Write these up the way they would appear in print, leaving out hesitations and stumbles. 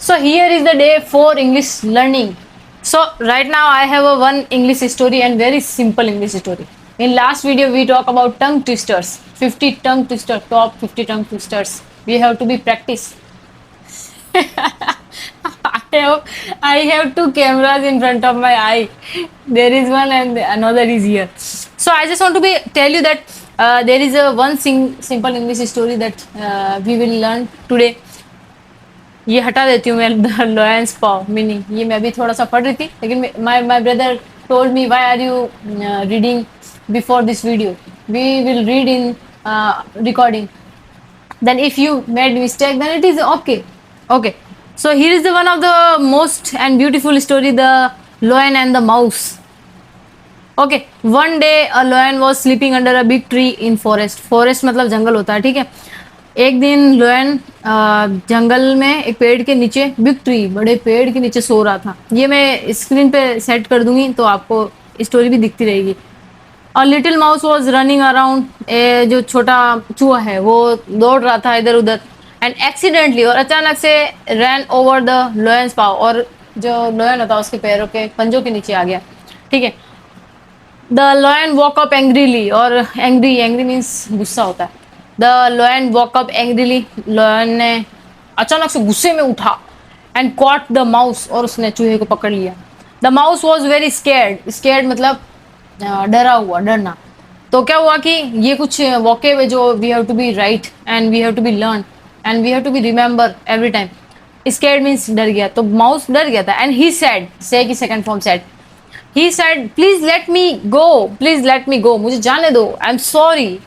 So here is the day for English learning. So right now I have a one English story and very simple English story. In last video we talk about tongue twisters. 50 tongue twisters, top 50 tongue twisters. We have to be practice. I have two cameras in front of my eye. There is one and another is here. So I just want to tell you that there is a one simple English story that we will learn today. ये हटा देती हूँ मैं lions पाव meaning, ये मैं भी थोड़ा सा पढ़ रही थी लेकिन my brother told me why are you reading before this video, we will read in recording, then if you made mistake then it is okay. So here is the one of the most and beautiful story, the lion and the mouse. Okay, one day a lion was sleeping under a big tree in forest मतलब जंगल होता है, ठीक है। एक दिन लोयन जंगल में एक पेड़ के नीचे, बिग ट्री, बड़े पेड़ के नीचे सो रहा था। ये मैं स्क्रीन पे सेट कर दूंगी तो आपको स्टोरी भी दिखती रहेगी। और little mouse was running around, जो छोटा चूहा है वो दौड़ रहा था इधर उधर, एंड एक्सीडेंटली और अचानक से रैन ओवर द लोयंस पाव, और जो लोयन होता है उसके पैरों के पंजों के नीचे आ गया, ठीक है। द लोयन वॉक अप एंग्रीली, और एंग्री मीन्स गुस्सा होता है। द लोयन वॉक अप एंग्रीली, लोयन ने अचानक से गुस्से में उठा, एंड कॉट द माउस, और उसने चूहे को पकड़ लिया। The mouse was very scared मतलब डरा हुआ, डरना। तो क्या हुआ कि ये कुछ वॉके वे जो we have to be right and we have to be learn and we have to be remember every time. Scared means डर गया, तो माउस डर गया था। एंड ही सेड, से की second form said, he said please let me go, मुझे जाने दो, आई एम सॉरी,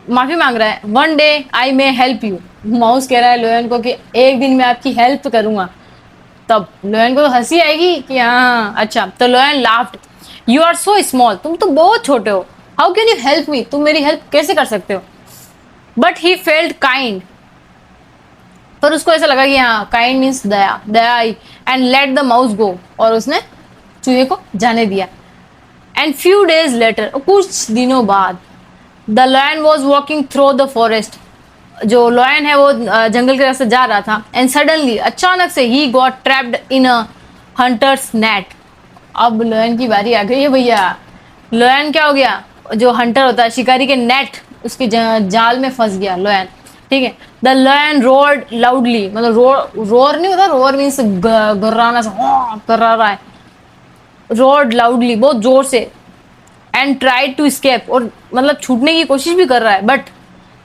माफी मांग रहा है। One day I may help you, mouse कह रहा है लोयन को कि एक दिन मैं आपकी हेल्प करूंगा। तब लोयन को तो हंसी आएगी कि हाँ अच्छा। तो lion laughed, you are so small, तुम तो बहुत छोटे हो, how can you help me, तुम मेरी हेल्प कैसे कर सकते हो। बट ही फेल्ट काइंड, पर उसको ऐसा लगा कि हाँ काइंड मीन्स दया आई, and let the mouse go, और उसने चूहे को जाने दिया। एंड फ्यू डेज लेटर, कुछ दिनों बाद, the lion was walking through the forest, जो लॉयन है वो जंगल के रास्ते जा रहा था। एंड सडनली, अचानक से, he got trapped in a hunters net. अब लॉयन की बारी आ गई है भैया। लॉयन क्या हो गया, जो हंटर होता है शिकारी के नेट, उसके जाल में फंस गया लॉयन, ठीक है। द लॉयन रोर्ड लाउडली, मतलब रोर नहीं होता, रोर मीन्स गर्राना सा, कर्रा रहा है, रोर्ड लाउडली, बहुत जोर से। एंड ट्राइड टू स्केप, और मतलब छूटने की कोशिश भी कर रहा है। But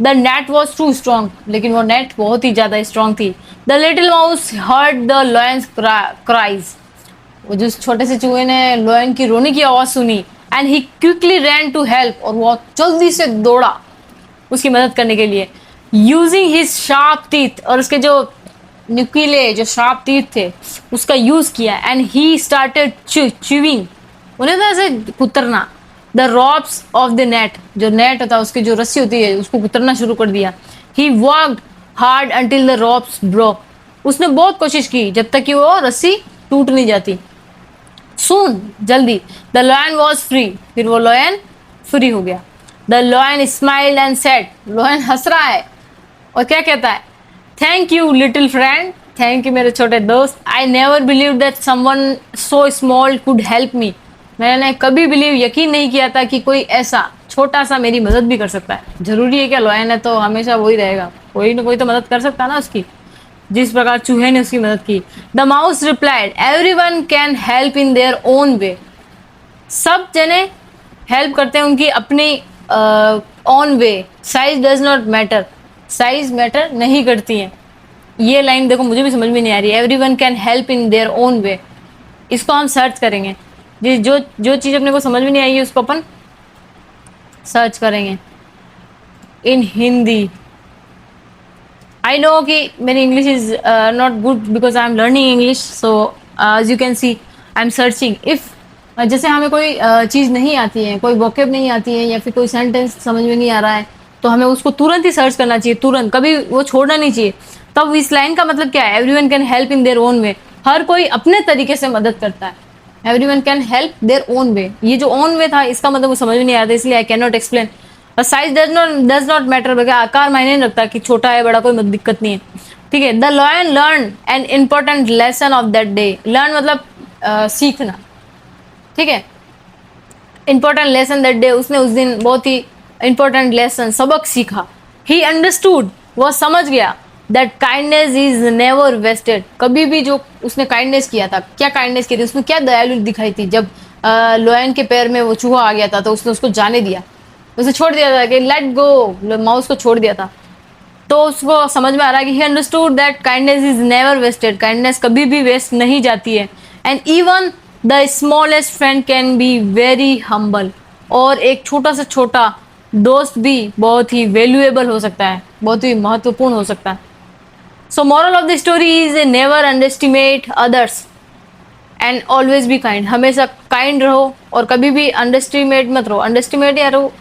the net was too strong, लेकिन वो नेट बहुत ही ज्यादा स्ट्रॉन्ग थी। The little mouse heard the lion's cries, वो जो छोटे से चूहे ने लॉयन की रोने की आवाज सुनी। And he quickly ran to help, और वो जल्दी से दौड़ा उसकी मदद करने के लिए। यूजिंग हिज शार्प टीथ, और उसके जो नुकीले जो शार्प टीथ थे उसका यूज किया। एंड ही स्टार्टेड च्यूइंग, उन्हें तो ऐसे कुतरना, the ropes of the net, जो नेट होता है उसकी जो रस्सी होती है उसको कुतरना शुरू कर दिया। He worked hard until the ropes broke, उसने बहुत कोशिश की जब तक कि वो रस्सी टूट नहीं जाती। सून, जल्दी, द लॉयन वॉज फ्री, फिर वो लॉयन फ्री हो गया। The lion smiled and said, lion हंस रहा है और क्या कहता है, thank you little friend, thank you मेरे छोटे दोस्त। I never believe that someone so small could help me, मैंने कभी बिलीव, यकीन नहीं किया था कि कोई ऐसा छोटा सा मेरी मदद भी कर सकता है। जरूरी है क्या, लॉयन है तो हमेशा वही रहेगा, कोई ना कोई तो मदद कर सकता है ना उसकी, जिस प्रकार चूहे ने उसकी मदद की। The mouse replied, everyone can help in their own वे, सब जने हेल्प करते हैं उनकी अपनी own way, size does not matter, size matter नहीं करती है। ये लाइन देखो मुझे भी समझ में नहीं आ रही, everyone can help in their own वे, इसको हम सर्च करेंगे। जो चीज़ अपने को समझ में नहीं आई उसको अपन सर्च करेंगे इन हिंदी। आई नो कि मेरी English is not good because I am learning English, so as you can see I am searching. If जैसे हमें कोई चीज़ नहीं आती है, कोई वोकेब नहीं आती है, या फिर कोई सेंटेंस समझ में नहीं आ रहा है, तो हमें उसको तुरंत ही सर्च करना चाहिए, तुरंत, कभी वो छोड़ना नहीं चाहिए। तब इस लाइन का मतलब क्या है, everyone can help in their own way, हर कोई अपने तरीके से मदद करता है। Everyone can help their own way, ये जो ओन वे था इसका मतलब वो समझ में नहीं आता, इसलिए I can not explain. Size does not matter, आकार मायने नहीं रखता कि छोटा है बड़ा, कोई दिक्कत नहीं है। ठीक है. The lion learn an important lesson of that day. Learn मतलब सीखना. ठीक है. इंपॉर्टेंट लेसन दैट डे, उसने उस दिन बहुत ही इंपॉर्टेंट लेसन सबक सीखा. ही अंडरस्टूड, वह समझ गया that kindness is never wasted. कभी भी जो उसने काइंडनेस किया था, क्या काइंडनेस की थी उसमें, क्या दयालु दिखाई थी. जब लोयन के पैर में वो चूहा आ गया था तो उसने उसको जाने दिया, उसे छोड़ दिया था कि लेट गो, माउस को छोड़ दिया था. तो उसको समझ में आ रहा है कि he understood that kindness is never wasted. Kindness कभी भी वेस्ट नहीं जाती है. And even the smallest friend can be very humble. और एक छोटा से छोटा दोस्त भी बहुत ही वैल्यूएबल हो सकता है, बहुत ही महत्वपूर्ण हो सकता है. So moral of the story is never underestimate others and always be kind. हमेशा काइंड रहो और कभी भी अंडरस्टिमेट मत रहो. अंडरस्टिमेट या रहो,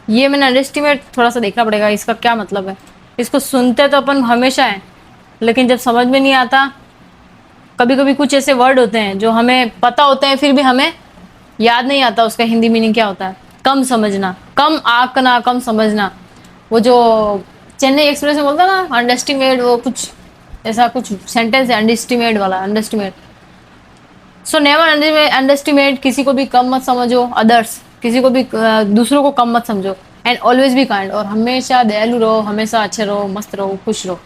ये मैंने अंडरस्टिमेट थोड़ा सा देखना पड़ेगा इसका क्या मतलब है. इसको सुनते तो अपन हमेशा है, लेकिन जब समझ में नहीं आता, कभी कभी कुछ ऐसे वर्ड होते हैं जो हमें पता होते हैं फिर भी हमें याद नहीं आता उसका हिंदी मीनिंग क्या होता है. कम समझना, कम आंकना, कम समझना. वो जो चेन्नई एक्सप्रेस में बोलता है ना अंडरस्टिमेट, वो कुछ ऐसा कुछ सेंटेंस है अंडरस्टिमेट वाला. अंडरस्टिमेट. So never underestimate. किसी को भी कम मत समझो. अदर्स, किसी को भी दूसरों को कम मत समझो. And always be kind. और हमेशा दयालु रहो, हमेशा अच्छे रहो, मस्त रहो, खुश रहो.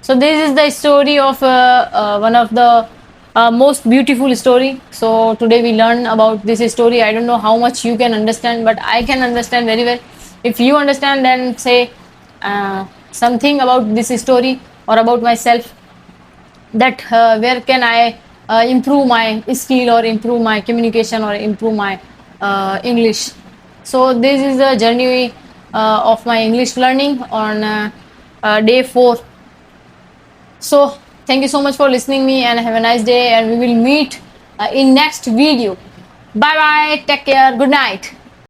So this is the story of one of the most beautiful story. So today we learn about this story. I don't know how much you can understand, but I can understand very well. If you understand, then say something about this story or about myself, that where can I improve my skill or improve my communication or improve my English. So this is the journey of my English learning on day 4. So thank you so much for listening me and have a nice day, and we will meet in next video. Bye bye, take care, good night.